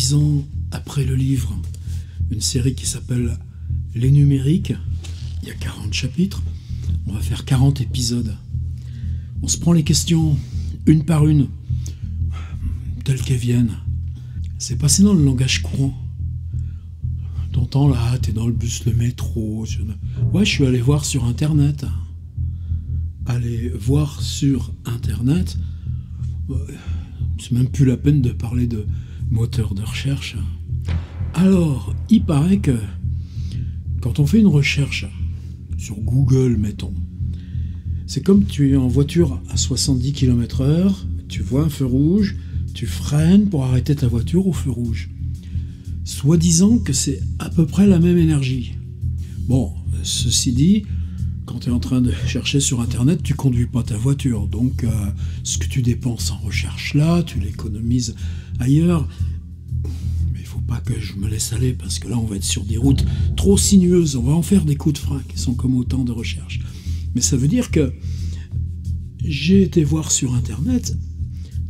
10 ans après le livre, une série qui s'appelle Les Numériques. Il y a 40 chapitres, on va faire 40 épisodes. On se prend les questions une par une, telles qu'elles viennent. C'est passé dans le langage courant. T'entends là, t'es dans le bus, le métro. Ouais, je suis allé voir sur Internet. Aller voir sur Internet, c'est même plus la peine de parler de moteur de recherche. Alors, il paraît que quand on fait une recherche sur Google, mettons, c'est comme tu es en voiture à 70 km/h, tu vois un feu rouge, tu freines pour arrêter ta voiture au feu rouge. Soi-disant que c'est à peu près la même énergie. Bon, ceci dit, quand tu es en train de chercher sur Internet, tu conduis pas ta voiture. Donc, ce que tu dépenses en recherche là, tu l'économises ailleurs. Mais il faut pas que je me laisse aller, parce que là, on va être sur des routes trop sinueuses. On va en faire des coups de frein qui sont comme autant de recherche. Mais ça veut dire que j'ai été voir sur Internet.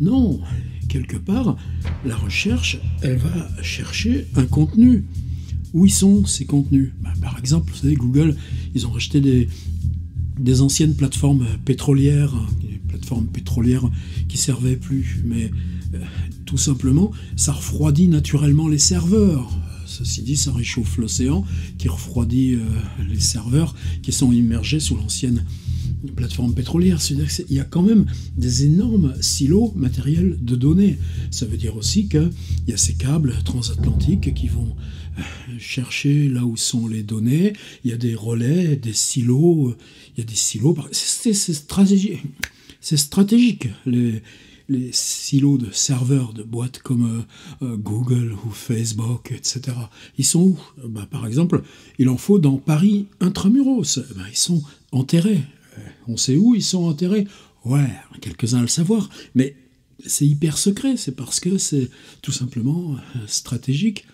Non, quelque part, la recherche, elle va chercher un contenu. Où ils sont ces contenus ? Par exemple, vous savez, Google, ils ont racheté des anciennes plateformes pétrolières, des plateformes pétrolières qui servaient plus. Mais tout simplement, ça refroidit naturellement les serveurs. Ceci dit, ça réchauffe l'océan, qui refroidit les serveurs qui sont immergés sous l'ancienne plateforme pétrolière. C'est-à-dire qu'il y a quand même des énormes silos matériels de données. Ça veut dire aussi qu'il y a ces câbles transatlantiques qui vont chercher là où sont les données. Il y a des relais, des silos. Il y a des silos. C'est stratégique. C'est stratégique. Les silos de serveurs de boîtes comme Google ou Facebook, etc. Ils sont où ? Par exemple, il en faut dans Paris intramuros. Ils sont enterrés. On sait où ils sont enterrés ? Ouais, quelques-uns le savoir, mais c'est hyper secret. C'est parce que c'est tout simplement stratégique.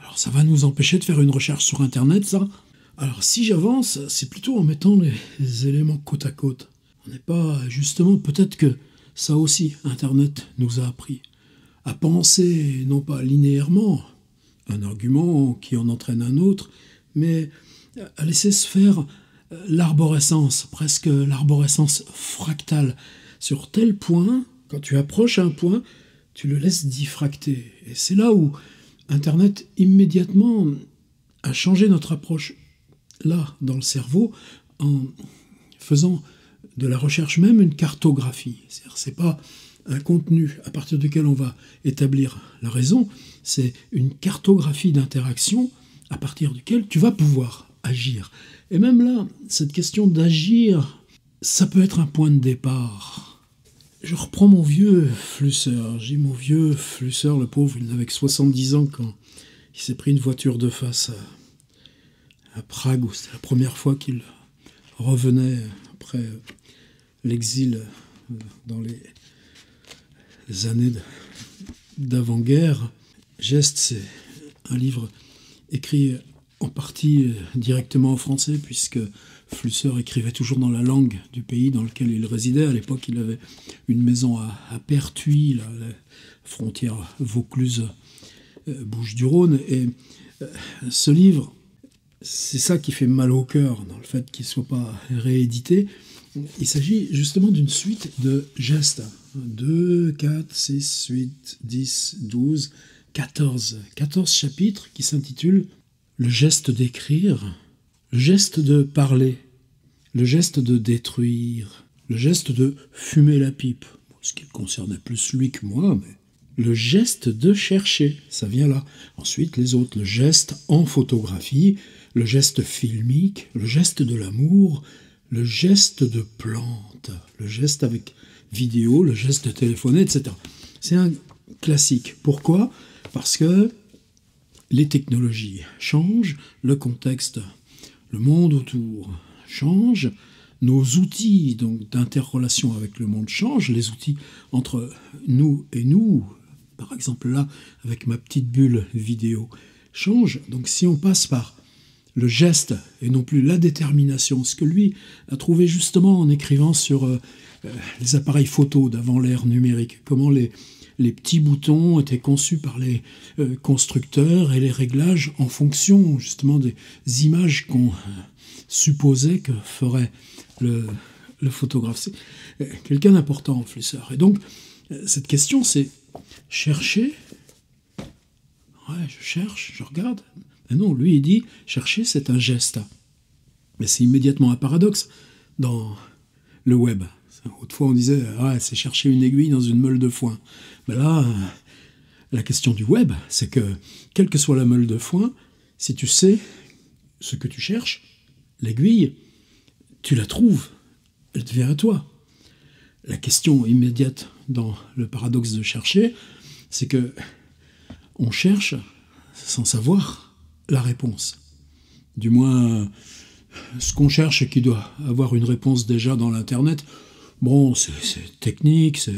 Alors ça va nous empêcher de faire une recherche sur Internet, ça ? Alors si j'avance, c'est plutôt en mettant les éléments côte à côte. On n'est pas, justement, peut-être que ça aussi, Internet nous a appris à penser, non pas linéairement, un argument qui en entraîne un autre, mais à laisser se faire l'arborescence, presque l'arborescence fractale. Sur tel point, quand tu approches un point, tu le laisses diffracter. Et c'est là où Internet, immédiatement, a changé notre approche, là, dans le cerveau, en faisant de la recherche même une cartographie. C'est-à-dire, c'est pas un contenu à partir duquel on va établir la raison, c'est une cartographie d'interaction à partir duquel tu vas pouvoir agir. Et même là, cette question d'agir, ça peut être un point de départ. Je reprends mon vieux Flusser. J'ai mon vieux Flusser, le pauvre, il n'avait que 70 ans quand il s'est pris une voiture de face à Prague, où c'était la première fois qu'il revenait après l'exil dans les années d'avant-guerre. Geste, c'est un livre écrit en partie directement en français, puisque Flusser écrivait toujours dans la langue du pays dans lequel il résidait. À l'époque, il avait une maison à Pertuis, la frontière Vaucluse-Bouches-du-Rhône. Et ce livre, c'est ça qui fait mal au cœur, dans le fait qu'il ne soit pas réédité. Il s'agit justement d'une suite de gestes. 2, 4, 6, 8, 10, 12, 14. 14 chapitres qui s'intitulent « Le geste d'écrire », le geste de parler, le geste de détruire, le geste de fumer la pipe, ce qui concernait plus lui que moi, mais le geste de chercher, ça vient là. Ensuite, les autres, le geste en photographie, le geste filmique, le geste de l'amour, le geste de plante, le geste avec vidéo, le geste de téléphoner, etc. C'est un classique. Pourquoi ? Parce que les technologies changent, le contexte, le monde autour change, nos outils donc d'interrelation avec le monde changent, les outils entre nous et nous, par exemple là, avec ma petite bulle vidéo, changent. Donc si on passe par le geste et non plus la détermination, ce que lui a trouvé justement en écrivant sur les appareils photo d'avant l'ère numérique, comment les les petits boutons étaient conçus par les constructeurs et les réglages en fonction justement des images qu'on supposait que ferait le photographe. C'est quelqu'un d'important, Flusser. Et donc, cette question, c'est chercher. Ouais, je cherche, je regarde. Mais non, lui, il dit, chercher, c'est un geste. Mais c'est immédiatement un paradoxe dans le web. Autrefois, on disait, ah, c'est chercher une aiguille dans une meule de foin. Mais là, la question du web, c'est que, quelle que soit la meule de foin, si tu sais ce que tu cherches, l'aiguille, tu la trouves, elle te vient à toi. La question immédiate dans le paradoxe de chercher, c'est que on cherche sans savoir la réponse. Du moins, ce qu'on cherche et qui doit avoir une réponse déjà dans l'Internet, bon, c'est technique,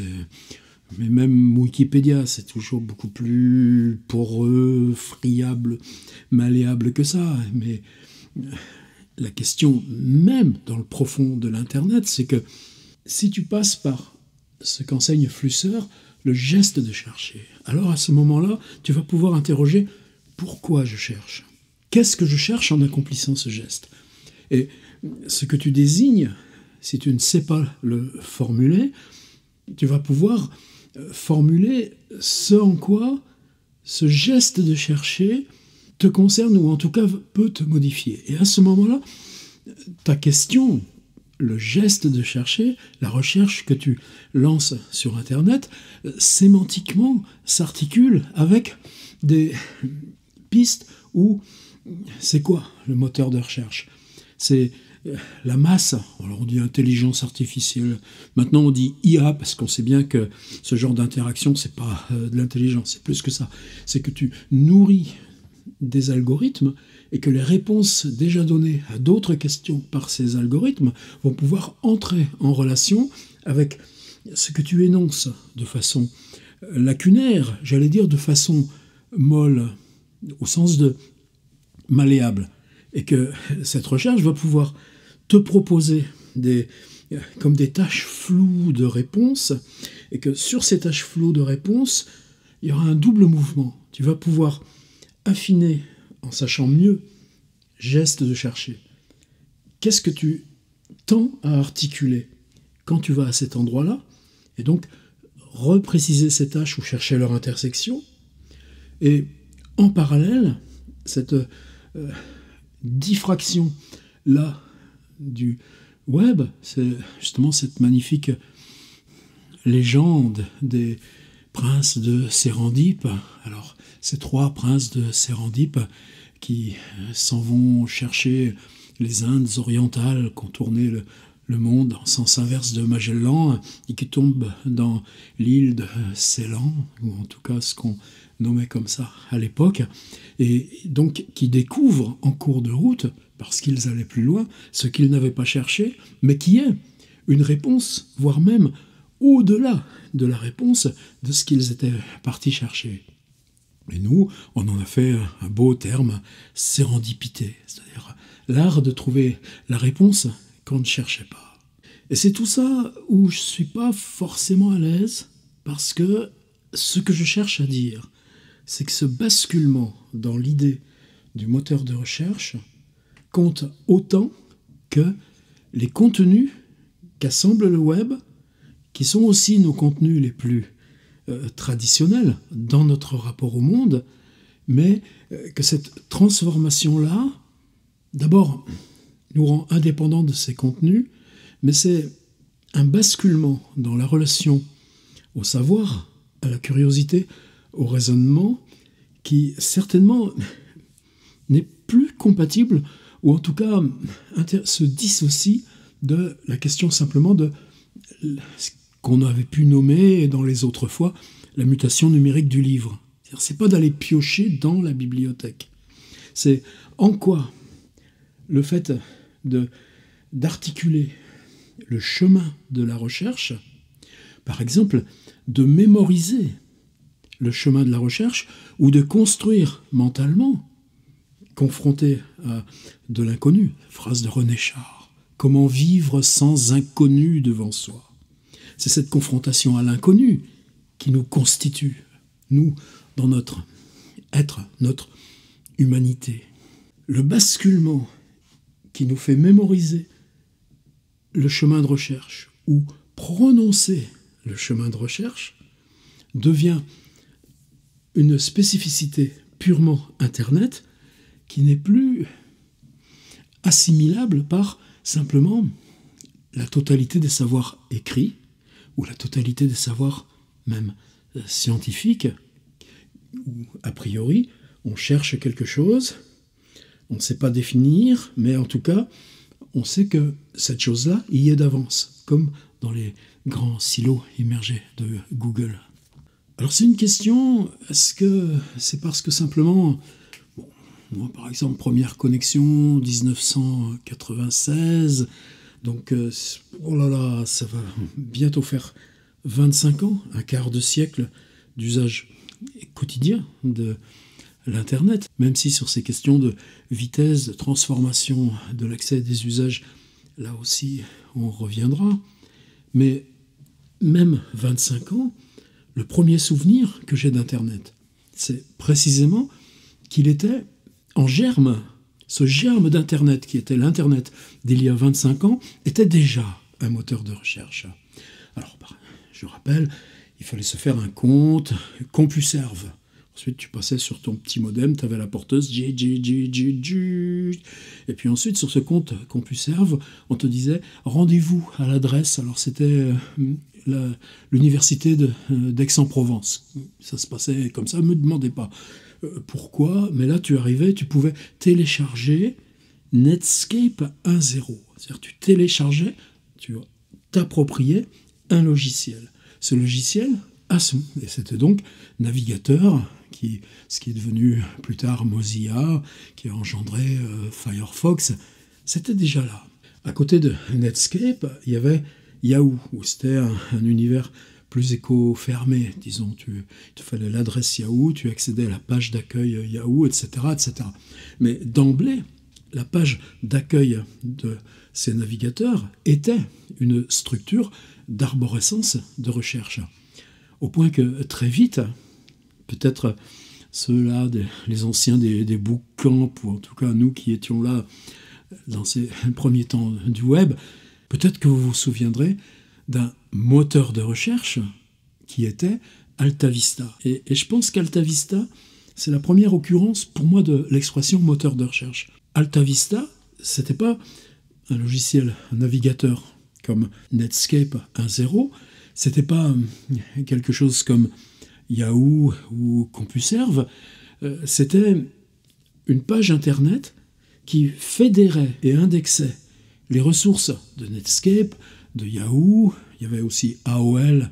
mais même Wikipédia, c'est toujours beaucoup plus poreux, friable, malléable que ça. Mais la question même dans le profond de l'Internet, c'est que si tu passes par ce qu'enseigne Flusser, le geste de chercher, alors à ce moment-là, tu vas pouvoir interroger pourquoi je cherche. Qu'est-ce que je cherche en accomplissant ce geste? Et ce que tu désignes, si tu ne sais pas le formuler, tu vas pouvoir formuler ce en quoi ce geste de chercher te concerne ou en tout cas peut te modifier. Et à ce moment-là, ta question, le geste de chercher, la recherche que tu lances sur Internet, sémantiquement s'articule avec des pistes où c'est quoi le moteur de recherche? C'est la masse, alors on dit intelligence artificielle, maintenant on dit IA, parce qu'on sait bien que ce genre d'interaction, c'est pas de l'intelligence, c'est plus que ça. C'est que tu nourris des algorithmes et que les réponses déjà données à d'autres questions par ces algorithmes vont pouvoir entrer en relation avec ce que tu énonces de façon lacunaire, j'allais dire de façon molle, au sens de malléable. Et que cette recherche va pouvoir te proposer comme des tâches floues de réponse, et que sur ces tâches floues de réponse, il y aura un double mouvement. Tu vas pouvoir affiner, en sachant mieux, geste de chercher. Qu'est-ce que tu tends à articuler quand tu vas à cet endroit-là? Et donc, repréciser ces tâches ou chercher leur intersection. Et en parallèle, cette diffraction-là du web, c'est justement cette magnifique légende des princes de Sérandipe. Alors, ces trois princes de Sérandipe qui s'en vont chercher les Indes orientales, contourner le monde en sens inverse de Magellan, et qui tombent dans l'île de Ceylan, ou en tout cas ce qu'on nommait comme ça à l'époque, et donc qui découvrent en cours de route, parce qu'ils allaient plus loin, ce qu'ils n'avaient pas cherché, mais qui est une réponse, voire même au-delà de la réponse de ce qu'ils étaient partis chercher. Et nous, on en a fait un beau terme, sérendipité, c'est-à-dire l'art de trouver la réponse qu'on ne cherchait pas. Et c'est tout ça où je ne suis pas forcément à l'aise, parce que ce que je cherche à dire, c'est que ce basculement dans l'idée du moteur de recherche compte autant que les contenus qu'assemble le web, qui sont aussi nos contenus les plus traditionnels dans notre rapport au monde, mais que cette transformation-là, d'abord, nous rend indépendants de ces contenus, mais c'est un basculement dans la relation au savoir, à la curiosité, au raisonnement, qui certainement n'est plus compatible, ou en tout cas se dissocie de la question simplement de ce qu'on avait pu nommer dans les autres fois la mutation numérique du livre. C'est pas d'aller piocher dans la bibliothèque. C'est en quoi le fait d'articuler le chemin de la recherche, par exemple, de mémoriser le chemin de la recherche ou de construire mentalement, confronté à de l'inconnu, phrase de René Char, comment vivre sans inconnu devant soi. C'est cette confrontation à l'inconnu qui nous constitue, nous, dans notre être, notre humanité. Le basculement qui nous fait mémoriser le chemin de recherche ou prononcer le chemin de recherche devient une spécificité purement Internet qui n'est plus assimilable par simplement la totalité des savoirs écrits ou la totalité des savoirs même scientifiques où a priori on cherche quelque chose, on ne sait pas définir, mais en tout cas on sait que cette chose-là y est d'avance, comme dans les grands silos immergés de Google. Alors c'est une question, est-ce que c'est parce que simplement, bon, moi par exemple, première connexion 1996, donc oh là là, ça va bientôt faire 25 ans, un quart de siècle d'usage quotidien de l'Internet, même si sur ces questions de vitesse, de transformation de l'accès des usages, là aussi on reviendra, mais même 25 ans, le premier souvenir que j'ai d'Internet, c'est précisément qu'il était en germe. Ce germe d'Internet, qui était l'Internet d'il y a 25 ans, était déjà un moteur de recherche. Alors, je rappelle, il fallait se faire un compte CompuServe. Ensuite, tu passais sur ton petit modem, tu avais la porteuse, et puis ensuite, sur ce compte CompuServe, on te disait rendez-vous à l'adresse. Alors, c'était l'université d'Aix-en-Provence. Ça se passait comme ça, ne me demandez pas pourquoi, mais là, tu arrivais, tu pouvais télécharger Netscape 1.0. C'est-à-dire, tu téléchargeais, tu t'appropriais un logiciel. Ce logiciel, et c'était donc Navigateur, ce qui est devenu plus tard Mozilla, qui a engendré Firefox, c'était déjà là. À côté de Netscape, il y avait Yahoo, où c'était un univers plus éco-fermé, disons. Il te fallait l'adresse Yahoo, tu accédais à la page d'accueil Yahoo, etc., etc. Mais d'emblée, la page d'accueil de ces navigateurs était une structure d'arborescence de recherche. Au point que très vite, peut-être ceux-là, les anciens des bootcamps, ou en tout cas nous qui étions là dans ces premiers temps du web, peut-être que vous vous souviendrez d'un moteur de recherche qui était AltaVista. Et je pense qu'AltaVista, c'est la première occurrence pour moi de l'expression moteur de recherche. AltaVista, c'était pas un logiciel, un navigateur comme Netscape 1.0, c'était pas quelque chose comme Yahoo ou CompuServe, c'était une page Internet qui fédérait et indexait les ressources de Netscape, de Yahoo, il y avait aussi AOL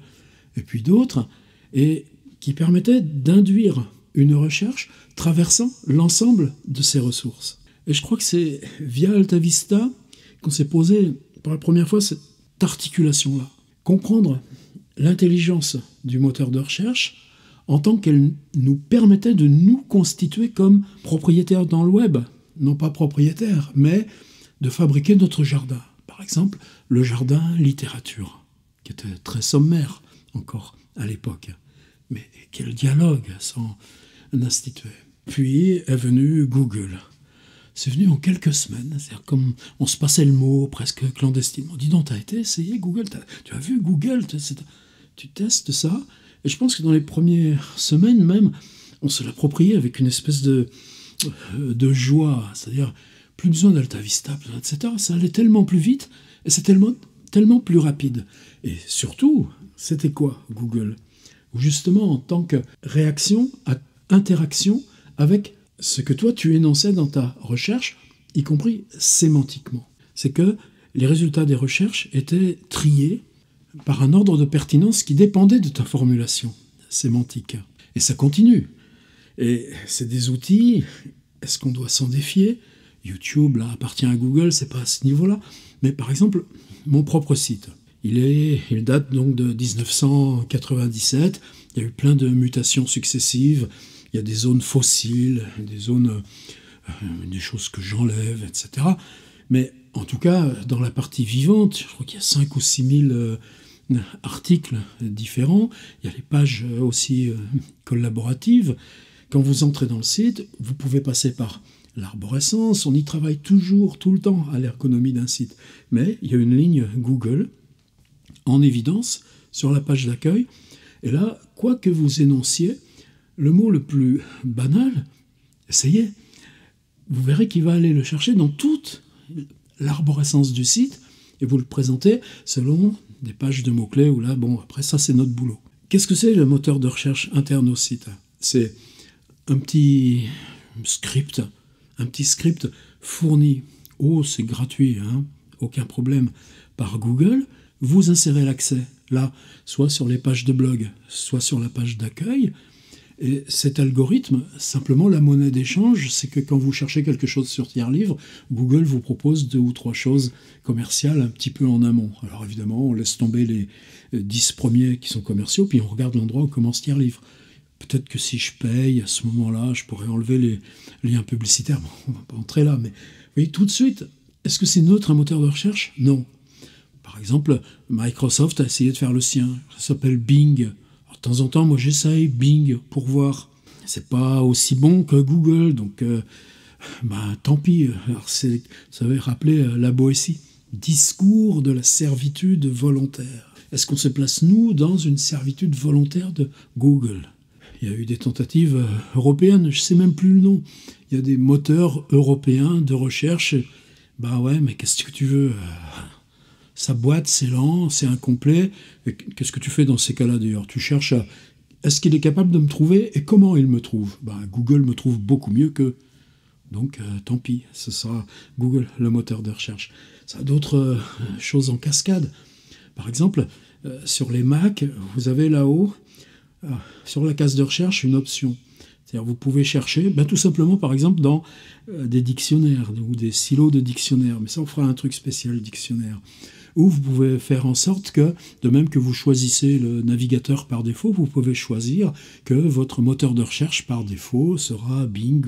et puis d'autres, et qui permettait d'induire une recherche traversant l'ensemble de ces ressources. Et je crois que c'est via AltaVista qu'on s'est posé pour la première fois cette articulation-là. Comprendre l'intelligence du moteur de recherche en tant qu'elle nous permettait de nous constituer comme propriétaires dans le web. Non pas propriétaires, mais de fabriquer notre jardin. Par exemple, le jardin littérature, qui était très sommaire encore à l'époque. Mais quel dialogue s'en instituait. Puis est venu Google. C'est venu en quelques semaines, c'est-à-dire comme on se passait le mot presque clandestinement. Dis donc, t'as été essayé Google, tu as vu Google, tu testes ça. Et je pense que dans les premières semaines même, on se l'appropriait avec une espèce de joie, c'est-à-dire plus besoin d'AltaVista, etc. Ça allait tellement plus vite et c'est tellement plus rapide. Et surtout, c'était quoi Google? Justement, en tant que réaction à interaction avec ce que toi tu énonçais dans ta recherche, y compris sémantiquement. C'est que les résultats des recherches étaient triés par un ordre de pertinence qui dépendait de ta formulation sémantique. Et ça continue. Et c'est des outils, est-ce qu'on doit s'en défier? YouTube, là, appartient à Google, c'est pas à ce niveau-là. Mais par exemple, mon propre site, il date donc de 1997, il y a eu plein de mutations successives, il y a des zones fossiles, des zones, des choses que j'enlève, etc. Mais en tout cas, dans la partie vivante, je crois qu'il y a 5 ou 6 000 articles différents, il y a les pages aussi collaboratives. Quand vous entrez dans le site, vous pouvez passer par l'arborescence, on y travaille toujours, tout le temps, à l'ergonomie d'un site. Mais il y a une ligne Google en évidence sur la page d'accueil. Et là, quoi que vous énonciez, le mot le plus banal, essayez, vous verrez qu'il va aller le chercher dans toute l'arborescence du site et vous le présentez selon des pages de mots-clés où là, bon, après ça, c'est notre boulot. Qu'est-ce que c'est le moteur de recherche interne au site? C'est un petit script fourni, c'est gratuit, hein, aucun problème, par Google. Vous insérez l'accès, là, soit sur les pages de blog, soit sur la page d'accueil. Et cet algorithme, simplement la monnaie d'échange, c'est que quand vous cherchez quelque chose sur Tiers-Livre, Google vous propose 2 ou 3 choses commerciales un petit peu en amont. Alors évidemment, on laisse tomber les 10 premiers qui sont commerciaux, puis on regarde l'endroit où commence Tiers-Livre. Peut-être que si je paye, à ce moment-là, je pourrais enlever les liens publicitaires. Bon, on va pas entrer là, mais vous voyez, tout de suite, est-ce que c'est neutre un moteur de recherche? Non. Par exemple, Microsoft a essayé de faire le sien. Ça s'appelle Bing. De temps en temps, moi j'essaye Bing pour voir. C'est pas aussi bon que Google, donc tant pis. Alors ça va rappeler la Boétie. Discours de la servitude volontaire. Est-ce qu'on se place, nous, dans une servitude volontaire de Google? Il y a eu des tentatives européennes, je sais même plus le nom. Il y a des moteurs européens de recherche. Bah ouais, mais qu'est-ce que tu veux? Sa boîte, c'est lent, c'est incomplet. Et qu'est-ce que tu fais dans ces cas-là, d'ailleurs? Tu cherches à... Est-ce qu'il est capable de me trouver et comment il me trouve? Google me trouve beaucoup mieux qu'eux. Donc, tant pis, ce sera Google, le moteur de recherche. Ça a d'autres choses en cascade. Par exemple, sur les Mac, vous avez là-haut, sur la case de recherche, une option. C'est-à-dire vous pouvez chercher, tout simplement, par exemple, dans des dictionnaires ou des silos de dictionnaires. Mais ça, on fera un truc spécial dictionnaire. Ou vous pouvez faire en sorte que, de même que vous choisissez le navigateur par défaut, vous pouvez choisir que votre moteur de recherche par défaut sera Bing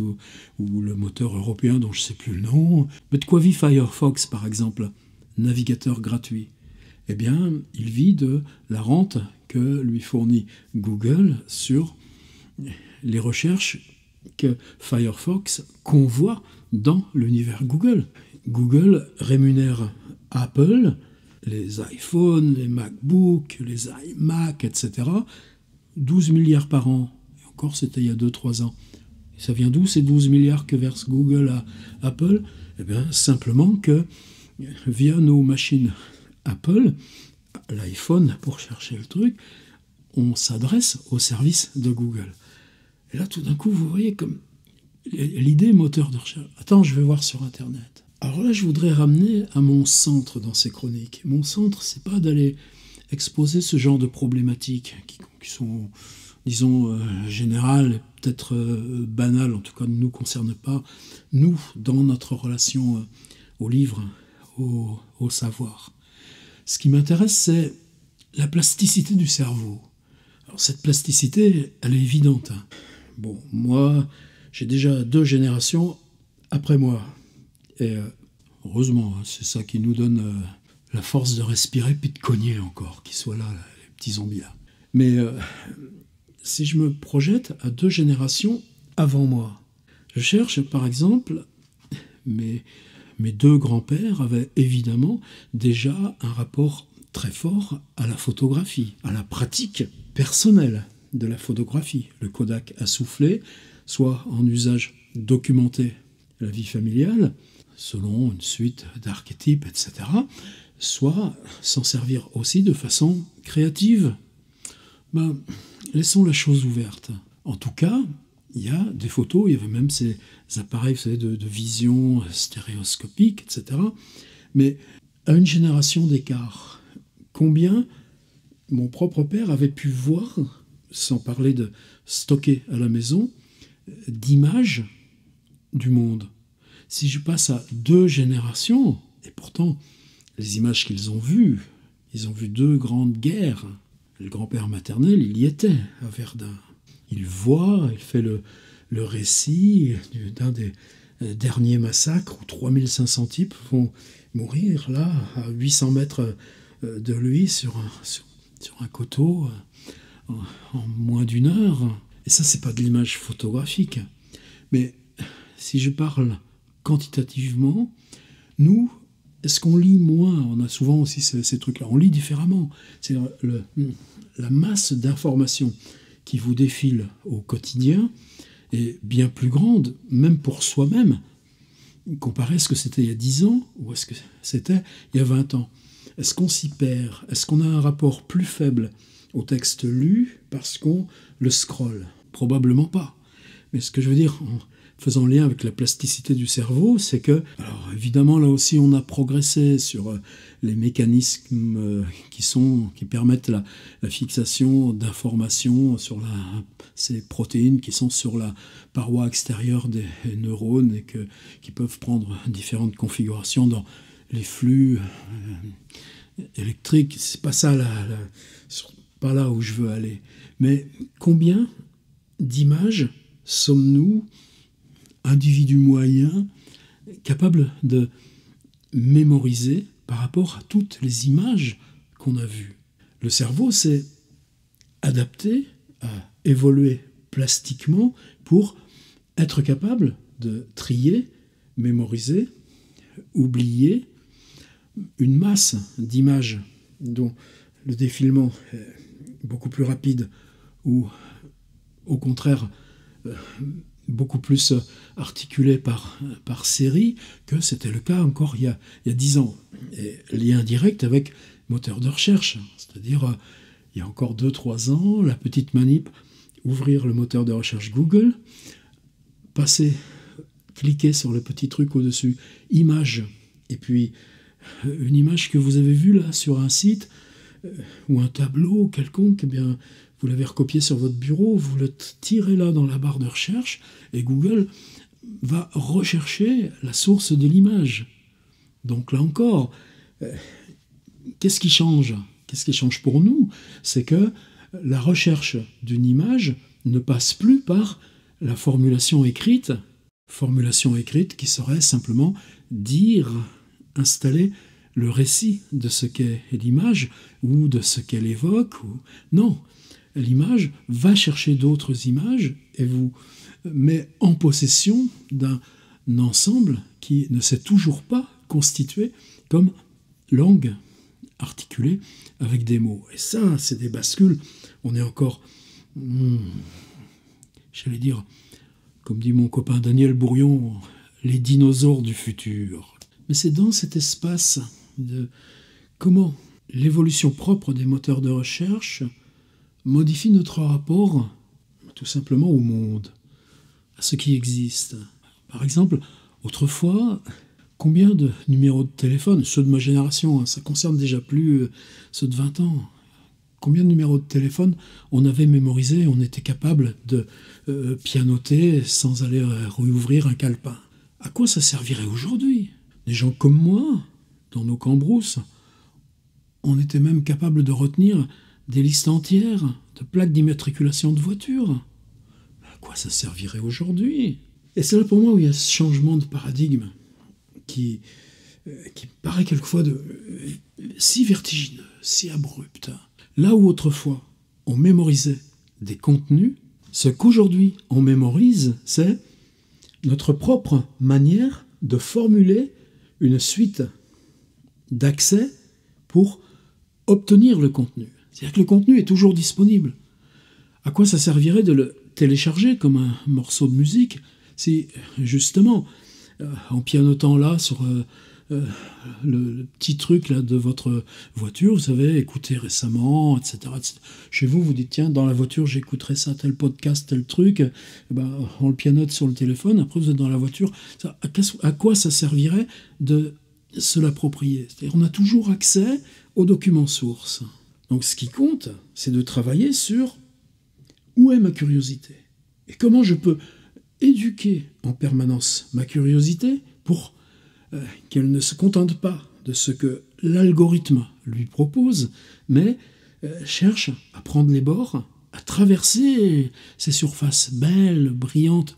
ou le moteur européen dont je ne sais plus le nom. Mais de quoi vit Firefox, par exemple, navigateur gratuit? Eh bien, il vit de la rente que lui fournit Google sur les recherches que Firefox convoie dans l'univers Google. Google rémunère Apple, les iPhones, les MacBooks, les iMac, etc. 12 milliards par an. Et encore, c'était il y a 2-3 ans. Et ça vient d'où ces 12 milliards que verse Google à Apple? Eh bien, simplement que via nos machines Apple, l'iPhone, pour chercher le truc, on s'adresse au service de Google. Et là, tout d'un coup, vous voyez comme l'idée moteur de recherche. Attends, je vais voir sur Internet. Alors là, je voudrais ramener à mon centre dans ces chroniques. Mon centre, c'est pas d'aller exposer ce genre de problématiques qui sont, disons, générales, peut-être banales, en tout cas ne nous concernent pas, nous, dans notre relation au livre, au savoir. Ce qui m'intéresse, c'est la plasticité du cerveau. Alors cette plasticité, elle est évidente. Bon, moi, j'ai déjà 2 générations après moi. Et heureusement, c'est ça qui nous donne la force de respirer puis de cogner encore, qu'ils soient là, les petits zombies là. Mais si je me projette à 2 générations avant moi, je cherche par exemple, mes 2 grands-pères avaient évidemment déjà un rapport très fort à la photographie, à la pratique personnelle de la photographie. Le Kodak à souffler, soit en usage documenté la vie familiale, selon une suite d'archétypes, etc., soit s'en servir aussi de façon créative. Laissons la chose ouverte. En tout cas, il y a des photos, il y avait même ces appareils, vous savez, de vision stéréoscopique, etc. Mais à une génération d'écart, combien mon propre père avait pu voir, sans parler de stocker à la maison, d'images du monde. Si je passe à 2 générations, et pourtant, les images qu'ils ont vues, ils ont vu 2 grandes guerres. Le grand-père maternel, il y était à Verdun. Il voit, il fait le récit d'un des derniers massacres où 3500 types vont mourir là, à 800 mètres de lui, sur sur un coteau en moins d'une heure. Et ça, c'est pas de l'image photographique. Mais si je parle quantitativement, nous, est-ce qu'on lit moins? On a souvent aussi ces trucs-là. On lit différemment. C'est la masse d'informations qui vous défile au quotidien est bien plus grande, même pour soi-même, comparé à ce que c'était il y a 10 ans ou à ce que c'était il y a 20 ans. Est-ce qu'on s'y perd? Est-ce qu'on a un rapport plus faible au texte lu parce qu'on le scrolle? Probablement pas. Mais ce que je veux dire, en faisant lien avec la plasticité du cerveau, c'est que, alors évidemment là aussi on a progressé sur les mécanismes qui permettent la fixation d'informations sur ces protéines qui sont sur la paroi extérieure des neurones et qui peuvent prendre différentes configurations dans les flux électriques. C'est pas ça pas là où je veux aller. Mais combien d'images sommes-nous, individus moyens, capables de mémoriser par rapport à toutes les images qu'on a vues? Le cerveau s'est adapté à évoluer plastiquement pour être capable de trier, mémoriser, oublier une masse d'images dont le défilement est beaucoup plus rapide ou au contraire beaucoup plus articulé par série que c'était le cas encore il y a 10 ans. Et lien direct avec moteur de recherche, c'est-à-dire il y a encore 2-3 ans, la petite manip, ouvrir le moteur de recherche Google, cliquer sur le petit truc au-dessus, image, et puis une image que vous avez vue là sur un site ou un tableau quelconque, eh bien, vous l'avez recopié sur votre bureau, vous le tirez là dans la barre de recherche, et Google va rechercher la source de l'image. Donc là encore, qu'est-ce qui change? Qu'est-ce qui change pour nous? C'est que la recherche d'une image ne passe plus par la formulation écrite qui serait simplement dire, installer le récit de ce qu'est l'image ou de ce qu'elle évoque. Non, l'image va chercher d'autres images et vous met en possession d'un ensemble qui ne s'est toujours pas constitué comme langue articulée avec des mots. Et ça, c'est des bascules. On est encore, j'allais dire, comme dit mon copain Daniel Bourrion, les dinosaures du futur. Mais c'est dans cet espace de comment l'évolution propre des moteurs de recherche modifie notre rapport tout simplement au monde, à ce qui existe. Par exemple, autrefois, combien de numéros de téléphone, ceux de ma génération, ça concerne déjà plus ceux de 20 ans, combien de numéros de téléphone on avait mémorisé, on était capable de pianoter sans aller rouvrir un calepin. À quoi ça servirait aujourd'hui? Des gens comme moi, dans nos cambrousses, on était même capable de retenir des listes entières de plaques d'immatriculation de voitures. À quoi ça servirait aujourd'hui? Et c'est là pour moi où il y a ce changement de paradigme qui paraît quelquefois si vertigineux, si abrupt. Là où autrefois on mémorisait des contenus, ce qu'aujourd'hui on mémorise, c'est notre propre manière de formuler une suite d'accès pour obtenir le contenu. C'est-à-dire que le contenu est toujours disponible. À quoi ça servirait de le télécharger comme un morceau de musique si, justement, en pianotant là sur le petit truc là de votre voiture, vous avez écouté récemment, etc., etc. Chez vous, vous dites, tiens, dans la voiture, j'écouterai ça, tel podcast, tel truc, on le pianote sur le téléphone, après vous êtes dans la voiture. À quoi ça servirait de se l'approprier? C'est-à-dire, on a toujours accès aux documents sources. Donc ce qui compte, c'est de travailler sur où est ma curiosité et comment je peux éduquer en permanence ma curiosité pour qu'elle ne se contente pas de ce que l'algorithme lui propose, mais cherche à prendre les bords, à traverser ces surfaces belles, brillantes,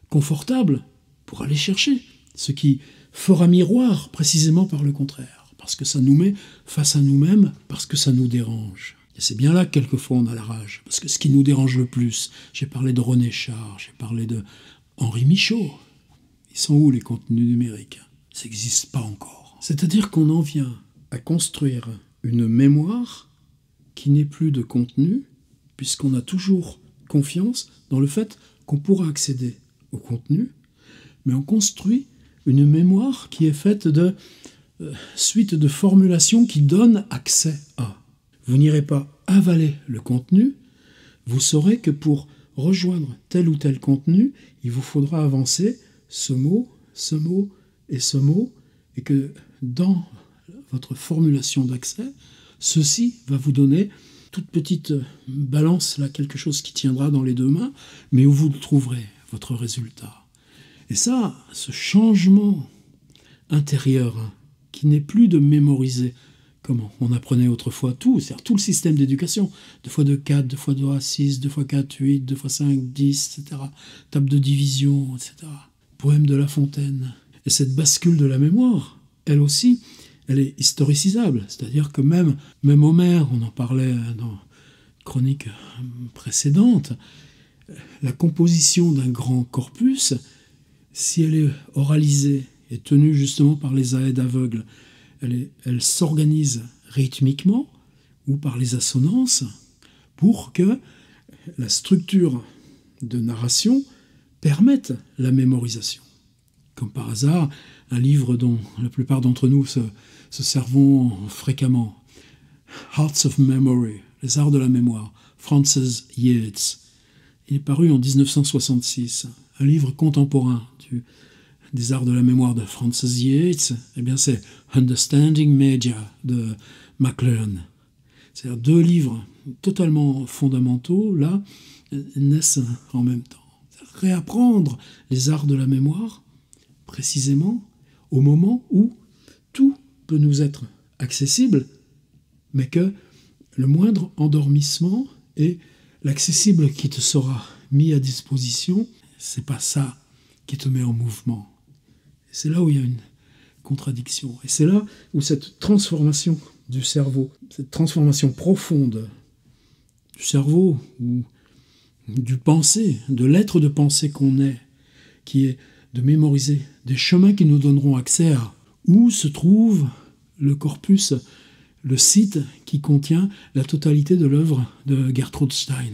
confortables, pour aller chercher ce qui fera miroir précisément par le contraire, parce que ça nous met face à nous-mêmes, parce que ça nous dérange. Et c'est bien là que quelquefois on a la rage. Parce que ce qui nous dérange le plus, j'ai parlé de René Char, j'ai parlé de Henri Michaud. Ils sont où les contenus numériques? Ça n'existe pas encore. C'est-à-dire qu'on en vient à construire une mémoire qui n'est plus de contenu, puisqu'on a toujours confiance dans le fait qu'on pourra accéder au contenu, mais on construit une mémoire qui est faite de suite de formulations qui donnent accès à. Vous n'irez pas avaler le contenu, vous saurez que pour rejoindre tel ou tel contenu, il vous faudra avancer ce mot et ce mot, et que dans votre formulation d'accès, ceci va vous donner toute petite balance, là, quelque chose qui tiendra dans les deux mains, mais où vous trouverez votre résultat. Et ça, ce changement intérieur, qui n'est plus de mémoriser, comme on apprenait autrefois tout, c'est-à-dire tout le système d'éducation, 2 fois 2, 4, 2 fois 2, 6, 2 fois 4, 8, 2 fois 5, 10, etc. Table de division, etc. Poème de La Fontaine. Et cette bascule de la mémoire, elle aussi, elle est historicisable. C'est-à-dire que même Homère, on en parlait dans chronique précédente, la composition d'un grand corpus, si elle est oralisée et tenue justement par les aèdes aveugles, elle s'organise rythmiquement ou par les assonances pour que la structure de narration permette la mémorisation. Comme par hasard, un livre dont la plupart d'entre nous se servons fréquemment, Arts of Memory, les arts de la mémoire, Frances Yates. Il est paru en 1966, un livre contemporain des arts de la mémoire de Frances Yates. Eh bien, c'est Understanding Media de McLuhan. C'est-à-dire 2 livres totalement fondamentaux, là, naissent en même temps. Réapprendre les arts de la mémoire, précisément au moment où tout peut nous être accessible, mais que le moindre endormissement et l'accessible qui te sera mis à disposition, c'est pas ça qui te met en mouvement. Et c'est là où il y a une contradiction. Et c'est là où cette transformation du cerveau, cette transformation profonde du cerveau, ou du pensée, de l'être de pensée qu'on est, qui est de mémoriser des chemins qui nous donneront accès à où se trouve le corpus, le site qui contient la totalité de l'œuvre de Gertrude Stein.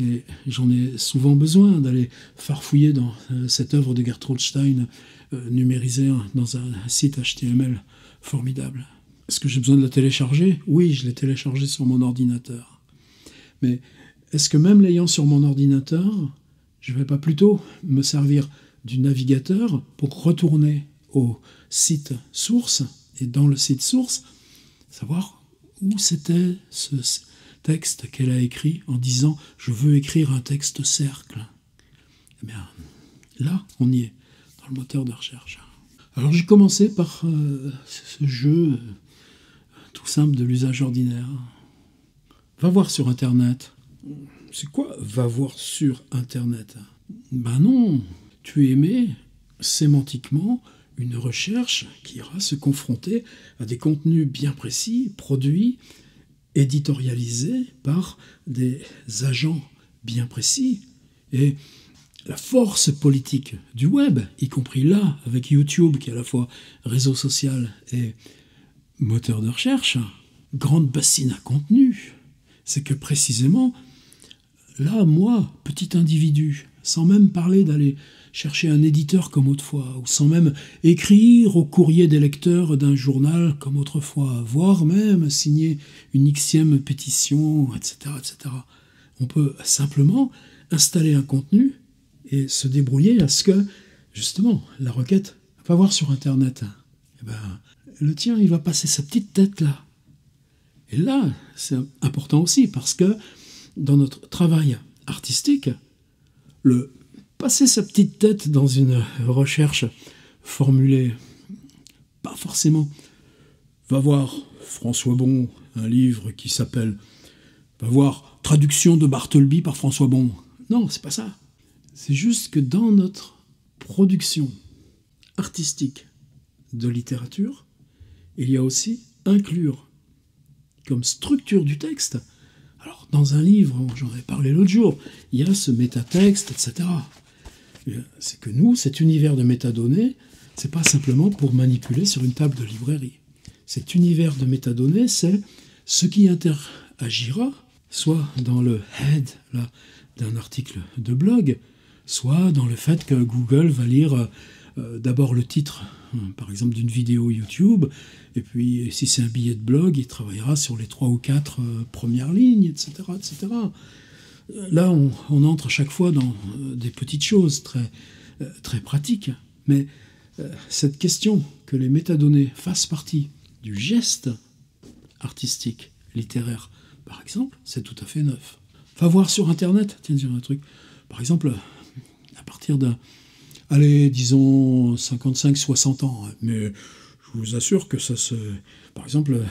Et j'en ai souvent besoin d'aller farfouiller dans cette œuvre de Gertrude Stein, numérisée dans un site HTML formidable. Est-ce que j'ai besoin de la télécharger? Oui, je l'ai téléchargée sur mon ordinateur. Mais est-ce que même l'ayant sur mon ordinateur, je ne vais pas plutôt me servir du navigateur pour retourner au site source, et dans le site source, savoir où c'était ce texte qu'elle a écrit en disant « je veux écrire un texte cercle ». Eh bien, là, on y est, dans le moteur de recherche. Alors j'ai commencé par ce jeu tout simple de l'usage ordinaire. Va voir sur Internet. C'est quoi « va voir sur Internet » ? Ben non, tu émets sémantiquement une recherche qui ira se confronter à des contenus bien précis, produits, éditorialisés par des agents bien précis. Et la force politique du web, y compris là, avec YouTube, qui est à la fois réseau social et moteur de recherche, grande bassine à contenu, c'est que précisément, là, moi, petit individu, sans même parler d'aller chercher un éditeur comme autrefois, ou sans même écrire au courrier des lecteurs d'un journal comme autrefois, voire même signer une Xème pétition, etc., etc. On peut simplement installer un contenu et se débrouiller à ce que, justement, la requête va voir sur Internet. Eh ben, le tien, il va passer sa petite tête là. Et là, c'est important aussi, parce que dans notre travail artistique, le passer sa petite tête dans une recherche formulée, pas forcément. Va voir François Bon, un livre qui s'appelle va voir Traduction de Bartleby par François Bon. Non, c'est pas ça. C'est juste que dans notre production artistique de littérature, il y a aussi inclure comme structure du texte Alors, dans un livre, j'en ai parlé l'autre jour, il y a ce métatexte, etc. C'est que nous, cet univers de métadonnées, c'est pas simplement pour manipuler sur une table de librairie. Cet univers de métadonnées, c'est ce qui interagira, soit dans le head là, d'un article de blog, soit dans le fait que Google va lire d'abord le titre, par exemple, d'une vidéo YouTube, et puis si c'est un billet de blog, il travaillera sur les 3 ou 4 premières lignes, etc. etc. Là, on entre à chaque fois dans des petites choses très pratiques, mais cette question que les métadonnées fassent partie du geste artistique, littéraire, par exemple, c'est tout à fait neuf. Va voir sur Internet, tiens, dire un truc. Par exemple, à partir allez, disons 55-60 ans, mais je vous assure que ça se... Par exemple,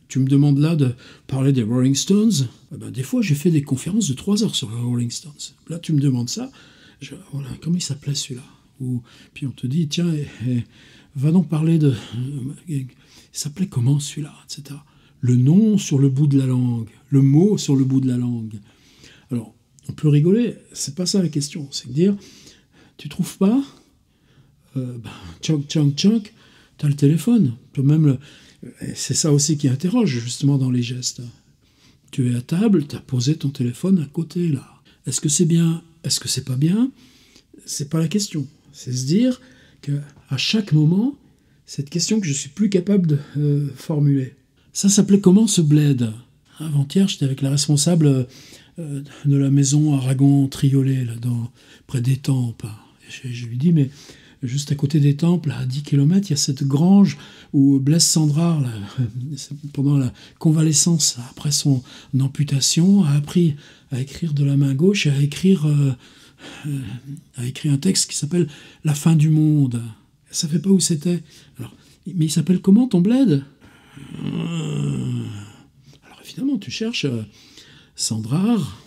tu me demandes là de parler des Rolling Stones. Des fois, j'ai fait des conférences de 3 heures sur les Rolling Stones. Là, tu me demandes ça. Voilà, comment il s'appelait celui-là? Puis on te dit, tiens, va donc parler de... il s'appelait comment celui-là, etc. Le nom sur le bout de la langue, le mot sur le bout de la langue. Alors, on peut rigoler, c'est pas ça la question. C'est de dire, tu trouves pas tchonk, t'as le téléphone. Toi-même, c'est ça aussi qui interroge, justement, dans les gestes. Tu es à table, t'as posé ton téléphone à côté, là. Est-ce que c'est bien? Est-ce que c'est pas bien? C'est pas la question. C'est se dire qu'à chaque moment, cette question que je suis plus capable de formuler. Ça s'appelait comment ce bled? Avant-hier, j'étais avec la responsable de la maison Aragon-Triolet, là, près d'Étampes. Je lui dis, mais juste à côté d'Étampes, là, à 10 km, il y a cette grange où Blaise Cendrars, là, pendant la convalescence, après son amputation, a appris à écrire de la main gauche et a écrit un texte qui s'appelle « La fin du monde ». Elle ne savait pas où c'était. Alors, mais il s'appelle comment ton bled? Alors évidemment, tu cherches Cendrars,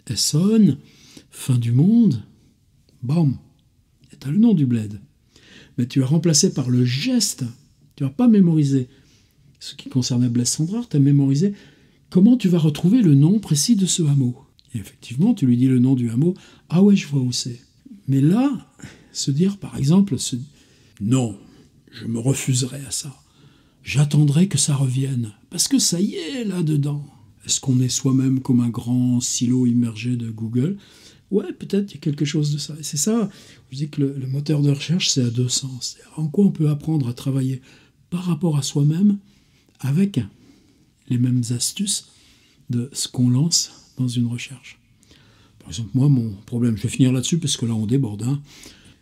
Essonne, fin du monde, bam, et tu as le nom du bled. Mais tu as remplacé par le geste, tu n'as pas mémorisé ce qui concernait Blaise Cendrars, tu as mémorisé comment tu vas retrouver le nom précis de ce hameau. Et effectivement, tu lui dis le nom du hameau, ah ouais, je vois où c'est. Mais là, se dire par exemple, non, je me refuserai à ça. J'attendrai que ça revienne, parce que ça y est là-dedans. Est-ce qu'on est soi-même comme un grand silo immergé de Google? Ouais, peut-être il y a quelque chose de ça. Et c'est ça, je dis que le moteur de recherche, c'est à deux sens. En quoi on peut apprendre à travailler par rapport à soi-même avec les mêmes astuces de ce qu'on lance dans une recherche. Par exemple, moi, mon problème, je vais finir là-dessus parce que là, on déborde.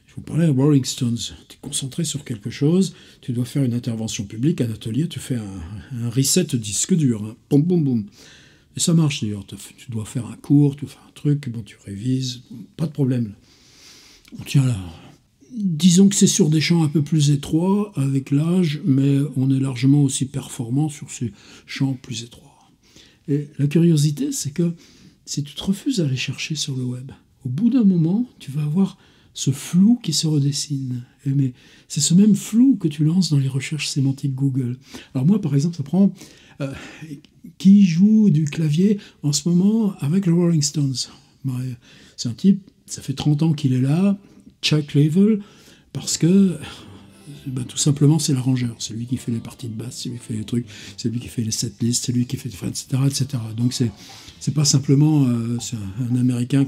Je vous parlais à Rolling Stones. Tu es concentré sur quelque chose, tu dois faire une intervention publique, un atelier, tu fais un reset disque dur. Boum, boum, boum. Et ça marche d'ailleurs. Tu dois faire un cours, tu fais un truc, bon, tu révises, pas de problème. On tient là. Disons que c'est sur des champs un peu plus étroits avec l'âge, mais on est largement aussi performant sur ces champs plus étroits. Et la curiosité, c'est que si tu te refuses à aller chercher sur le web, au bout d'un moment, tu vas avoir ce flou qui se redessine. Mais c'est ce même flou que tu lances dans les recherches sémantiques Google. Alors moi, par exemple, ça prend... qui joue du clavier en ce moment avec les Rolling Stones? C'est un type, ça fait 30 ans qu'il est là, Chuck Leavell, parce que tout simplement c'est l'arrangeur, c'est lui qui fait les parties de basse, c'est lui qui fait les trucs, c'est lui qui fait les setlists, c'est lui qui fait, etc. etc. Donc c'est pas simplement c'est un Américain.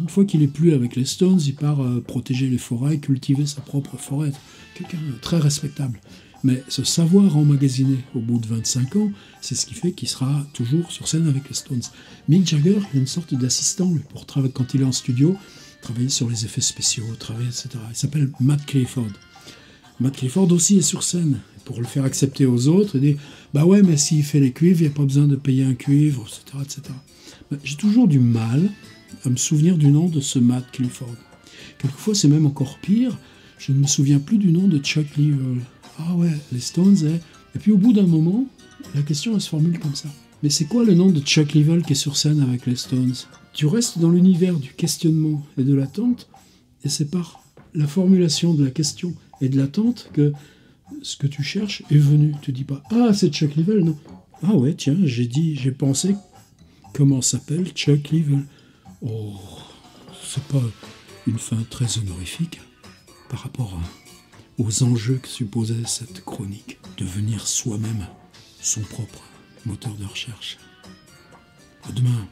Une fois qu'il est plus avec les Stones, il part protéger les forêts, cultiver sa propre forêt, quelqu'un de très respectable. Mais ce savoir emmagasiner au bout de 25 ans, c'est ce qui fait qu'il sera toujours sur scène avec les Stones. Mick Jagger, il a une sorte d'assistant pour travailler quand il est en studio, travailler sur les effets spéciaux, travailler, etc. Il s'appelle Matt Clifford. Matt Clifford aussi est sur scène pour le faire accepter aux autres et dire bah ouais, mais s'il fait les cuivres, il n'y a pas besoin de payer un cuivre, etc. etc. J'ai toujours du mal à me souvenir du nom de ce Matt Clifford. Quelquefois, c'est même encore pire, je ne me souviens plus du nom de Chuck Leavell. Ah ouais, les Stones, Et puis au bout d'un moment, la question elle se formule comme ça. Mais c'est quoi le nom de Chuck Leavell qui est sur scène avec les Stones? Tu restes dans l'univers du questionnement et de l'attente, et c'est par la formulation de la question et de l'attente que ce que tu cherches est venu. Tu dis pas « Ah, c'est Chuck Leavell », non. « Ah ouais, tiens, j'ai pensé comment s'appelle Chuck Leavell? Oh, c'est pas une fin très honorifique par rapport aux enjeux que supposait cette chronique. Devenir soi-même son propre moteur de recherche. À demain.